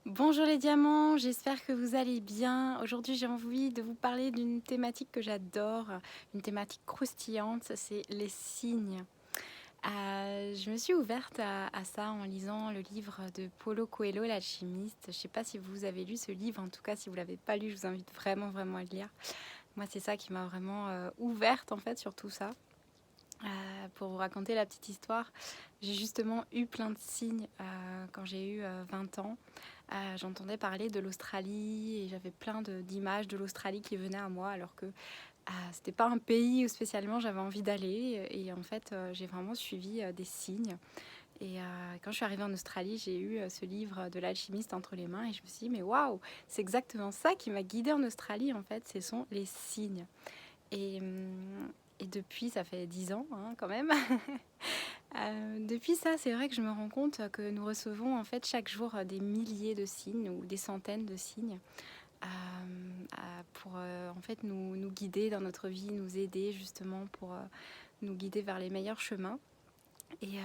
Bonjour les diamants, j'espère que vous allez bien. Aujourd'hui, j'ai envie de vous parler d'une thématique que j'adore, une thématique croustillante, c'est les signes. Je me suis ouverte à ça en lisant le livre de Paulo Coelho, l'alchimiste. Je ne sais pas si vous avez lu ce livre, en tout cas si vous ne l'avez pas lu, je vous invite vraiment à le lire. Moi, c'est ça qui m'a vraiment ouverte en fait sur tout ça. Pour vous raconter la petite histoire, j'ai justement eu plein de signes quand j'ai eu 20 ans. J'entendais parler de l'Australie et j'avais plein d'images de l'Australie qui venaient à moi alors que c'était pas un pays où spécialement j'avais envie d'aller. Et en fait, j'ai vraiment suivi des signes. Et quand je suis arrivée en Australie, j'ai eu ce livre de l'alchimiste entre les mains et je me suis dit, mais waouh, c'est exactement ça qui m'a guidée en Australie en fait, ce sont les signes. Et, hum, et depuis, ça fait 10 ans hein, quand même. Depuis ça, c'est vrai que je me rends compte que nous recevons en fait chaque jour des milliers de signes ou des centaines de signes pour en fait nous guider dans notre vie, nous aider justement pour nous guider vers les meilleurs chemins. Et,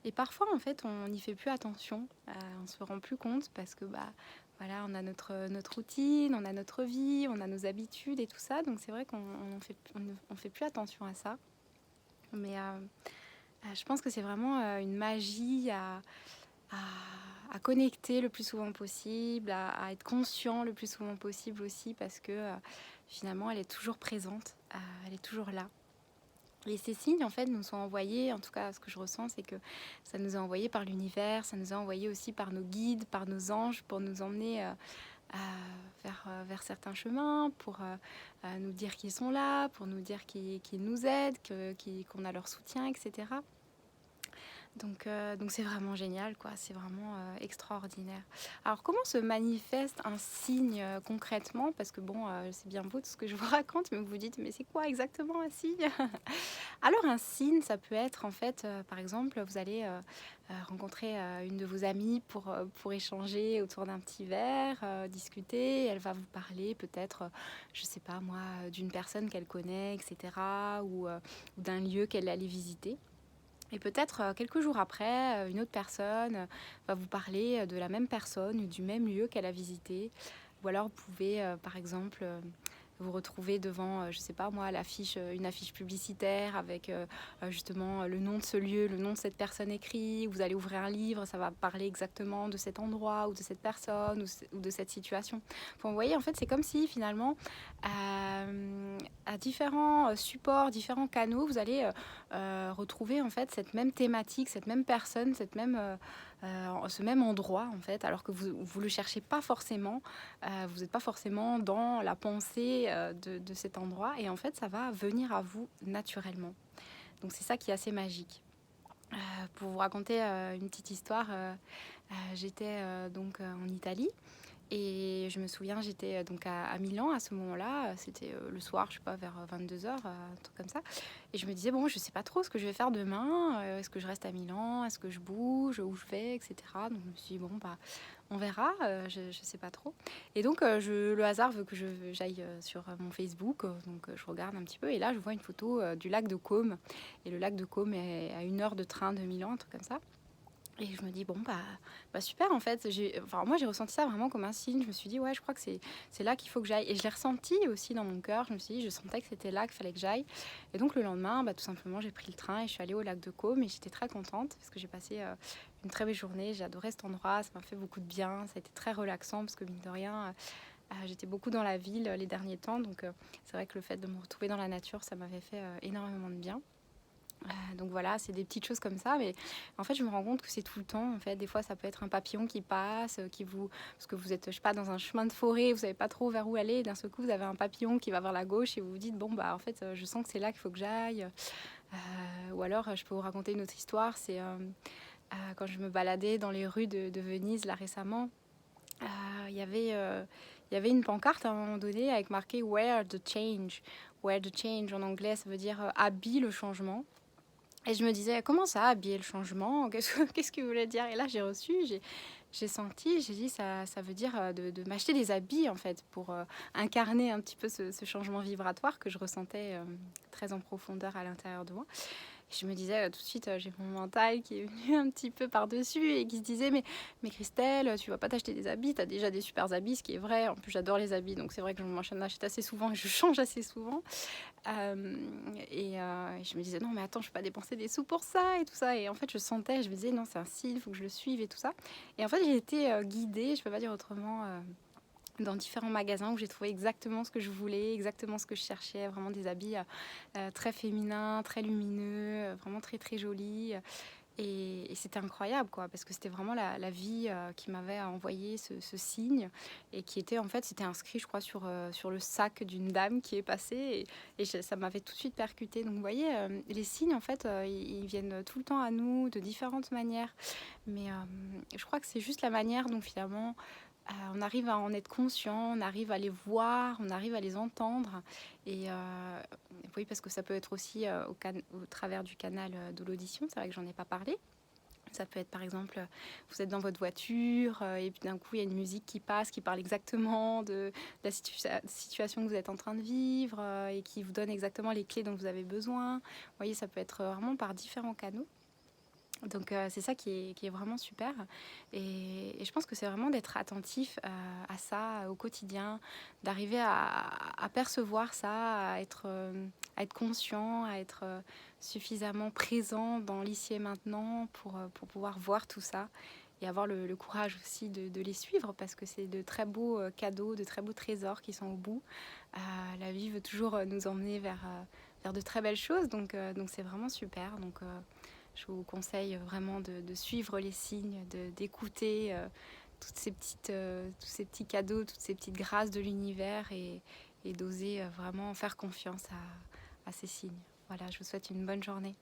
et parfois en fait on n'y fait plus attention, on se rend plus compte parce que voilà, on a notre routine, on a notre vie, on a nos habitudes et tout ça, donc c'est vrai qu'on on fait plus attention à ça. Mais je pense que c'est vraiment une magie à, à connecter le plus souvent possible, à être conscient le plus souvent possible aussi, parce que finalement, elle est toujours présente, elle est toujours là. Et ces signes, en fait, nous sont envoyés, en tout cas, ce que je ressens, c'est que ça nous est envoyé par l'univers, ça nous est envoyé aussi par nos guides, par nos anges, pour nous emmener vers certains chemins, pour nous dire qu'ils sont là, pour nous dire qu'ils nous aident, qu'on a leur soutien, etc. Donc c'est vraiment génial, quoi. C'est vraiment extraordinaire. Alors comment se manifeste un signe concrètement? Parce que bon, c'est bien beau tout ce que je vous raconte, mais vous vous dites, mais c'est quoi exactement un signe? Alors un signe, ça peut être en fait, par exemple, vous allez rencontrer une de vos amies pour échanger autour d'un petit verre, discuter. Elle va vous parler peut-être, je sais pas moi, d'une personne qu'elle connaît, etc. Ou d'un lieu qu'elle allait visiter. Et peut-être quelques jours après, une autre personne va vous parler de la même personne ou du même lieu qu'elle a visité. Ou alors vous pouvez, par exemple, vous retrouver devant, je sais pas moi, une affiche publicitaire avec justement le nom de ce lieu, le nom de cette personne écrit. Vous allez ouvrir un livre, ça va parler exactement de cet endroit ou de cette personne ou de cette situation. Enfin, vous voyez, en fait, c'est comme si finalement, à différents supports, différents canaux, vous allez retrouver en fait cette même thématique, cette même personne, ce même endroit en fait, alors que vous le cherchez pas forcément, vous n'êtes pas forcément dans la pensée de cet endroit et en fait ça va venir à vous naturellement. Donc c'est ça qui est assez magique. Pour vous raconter une petite histoire, j'étais donc en Italie et je me souviens, j'étais donc à Milan à ce moment-là. C'était le soir, je sais pas, vers 22 h, un truc comme ça. Et je me disais, bon, je sais pas trop ce que je vais faire demain. Est-ce que je reste à Milan? Est-ce que je bouge? Où je vais? Etc. Donc je me suis dit, bon, bah, on verra. Je sais pas trop. Et donc le hasard veut que j'aille sur mon Facebook. Donc je regarde un petit peu. Et là, je vois une photo du lac de Côme. Et le lac de Côme est à 1 heure de train de Milan, un truc comme ça. Et je me dis, bon, super, en fait. Moi, j'ai ressenti ça vraiment comme un signe. Je me suis dit, ouais, je crois que c'est là qu'il faut que j'aille. Et je l'ai ressenti aussi dans mon cœur. Je me suis dit, je sentais que c'était là qu'il fallait que j'aille. Et donc, le lendemain, tout simplement, j'ai pris le train et je suis allée au lac de Caume. Et j'étais très contente parce que j'ai passé une très belle journée. J'ai adoré cet endroit. Ça m'a fait beaucoup de bien. Ça a été très relaxant parce que, mine de rien, j'étais beaucoup dans la ville les derniers temps. Donc, c'est vrai que le fait de me retrouver dans la nature, ça m'avait fait énormément de bien. Donc voilà, c'est des petites choses comme ça, mais en fait, je me rends compte que c'est tout le temps. En fait, des fois, ça peut être un papillon qui passe, parce que vous êtes, je sais pas, dans un chemin de forêt, vous savez pas trop vers où aller. Et d'un seul coup, vous avez un papillon qui va vers la gauche et vous vous dites, bon, en fait, je sens que c'est là qu'il faut que j'aille. Ou alors, je peux vous raconter une autre histoire. C'est quand je me baladais dans les rues de Venise là récemment. Il y avait une pancarte à un moment donné avec marqué Where the change. Where the change en anglais, ça veut dire habille le changement. Et je me disais, comment ça, habiller le changement? Qu'est-ce qu'il voulait dire? Et là, j'ai senti, j'ai dit, ça veut dire de m'acheter des habits, en fait, pour incarner un petit peu ce changement vibratoire que je ressentais très en profondeur à l'intérieur de moi. Je me disais tout de suite, j'ai mon mental qui est venu un petit peu par-dessus et qui se disait mais Christelle, tu vas pas t'acheter des habits, t'as déjà des super habits, ce qui est vrai. En plus, j'adore les habits, donc c'est vrai que je m'en achète assez souvent et je change assez souvent. Et je me disais non mais attends, je peux pas dépenser des sous pour ça et tout ça. Et en fait, je sentais, je me disais non, c'est un signe, il faut que je le suive et tout ça. Et en fait, j'ai été guidée, je peux pas dire autrement. Dans différents magasins où j'ai trouvé exactement ce que je voulais, exactement ce que je cherchais, vraiment des habits très féminins, très lumineux, vraiment très très jolis. Et c'était incroyable, quoi, parce que c'était vraiment la vie qui m'avait envoyé ce signe et qui était, en fait, c'était inscrit, je crois, sur le sac d'une dame qui est passée ça m'avait tout de suite percuté. Donc, vous voyez, les signes, en fait, ils viennent tout le temps à nous de différentes manières. Mais je crois que c'est juste la manière dont, finalement, on arrive à en être conscient, on arrive à les voir, on arrive à les entendre. Et oui, parce que ça peut être aussi au travers du canal de l'audition, c'est vrai que j'en ai pas parlé. Ça peut être par exemple, vous êtes dans votre voiture et puis d'un coup il y a une musique qui passe, qui parle exactement de la situation que vous êtes en train de vivre et qui vous donne exactement les clés dont vous avez besoin. Vous voyez, ça peut être vraiment par différents canaux. Donc c'est ça qui est vraiment super. Et je pense que c'est vraiment d'être attentif à ça au quotidien, d'arriver à percevoir ça, à être conscient, à être suffisamment présent dans l'ici et maintenant pour pouvoir voir tout ça et avoir le courage aussi de les suivre parce que c'est de très beaux cadeaux, de très beaux trésors qui sont au bout. La vie veut toujours nous emmener vers de très belles choses, donc c'est vraiment super. Donc, je vous conseille vraiment de suivre les signes, d'écouter tous ces petits cadeaux, toutes ces petites grâces de l'univers et d'oser vraiment faire confiance à ces signes. Voilà, je vous souhaite une bonne journée.